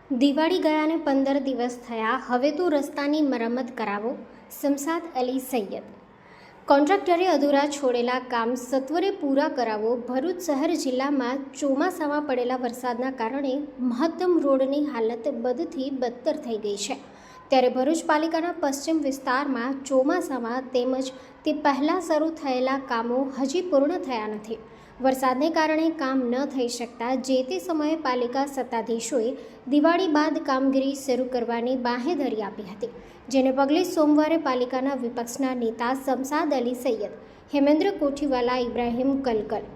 દિવાળી ગયાને 15 દિવસ થયા, હવે તો રસ્તાની મરમ્મત કરાવો. શમશાદ અલી સૈયદ. કોન્ટ્રાક્ટરે અધૂરા છોડેલા કામ સત્વરે પૂરા કરાવો. ભરૂચ શહેર જિલ્લામાં ચોમાસામાં પડેલા વરસાદના કારણે મહત્તમ રોડની હાલત બદથી બદતર થઈ ગઈ છે. ત્યારે ભરૂચ પાલિકાના પશ્ચિમ વિસ્તારમાં ચોમાસામાં તેમજ તે પહેલાં શરૂ થયેલા કામો હજી પૂર્ણ થયા નથી. વરસાદને કારણે કામ ન થઈ શકતા જે તે સમયે પાલિકા સત્તાધીશોએ દિવાળી બાદ કામગીરી શરૂ કરવાની બાંહેધરી આપી હતી, જેને પગલે સોમવારે પાલિકાના વિપક્ષના નેતા શમશાદ અલી સૈયદ, હેમેન્દ્ર કોઠીવાલા, ઇબ્રાહીમ કલકલ,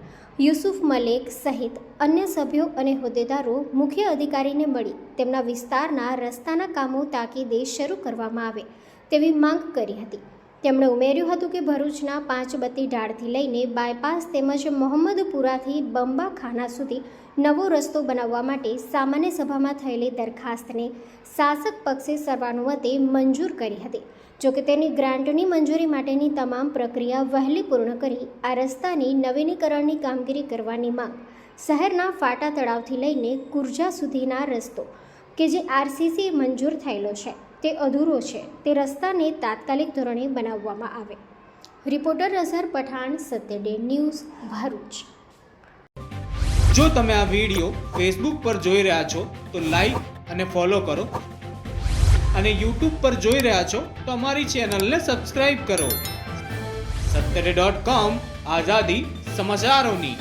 યુસુફ મલેક સહિત અન્ય સભ્યો અને હોદ્દેદારો મુખ્ય અધિકારીને મળી તેમના વિસ્તારના રસ્તાના કામો તાકીદે શરૂ કરવામાં આવે તેવી માંગ કરી હતી. તેમણે ઉમેર્યું હતું કે ભરૂચના પાંચબત્તી ઢાળથી લઈને બાયપાસ તેમજ મોહમ્મદપુરાથી બંબાખાના સુધી નવો રસ્તો બનાવવા માટે સામાન્ય સભામાં થયેલી દરખાસ્તને શાસક પક્ષે સર્વાનુમતે મંજૂર કરી હતી. જોકે તેની ગ્રાન્ટની મંજૂરી માટેની તમામ પ્રક્રિયા વહેલી પૂર્ણ કરી આ રસ્તાની નવીનીકરણની કામગીરી કરવાની માંગ શહેરના ફાટા તળાવથી લઈને કુરજા સુધીના રસ્તો કે જે આરસીસી મંજૂર થયેલો છે તે અધૂરો છે, તે રસ્તાને તાત્કાલિક ધોરણે બનાવવામાં આવે. રિપોર્ટર અઝહર પઠાણ, સત્ય ડે ન્યૂઝ, ભરૂચ. જો તમે આ વિડીયો ફેસબુક પર જોઈ રહ્યા છો તો લાઈક અને ફોલો કરો, અને યુટ્યુબ પર જોઈ રહ્યા છો તો અમારી ચેનલને સબસ્ક્રાઇબ કરો. સત્યડે.com, આઝાદી સમાચારોની.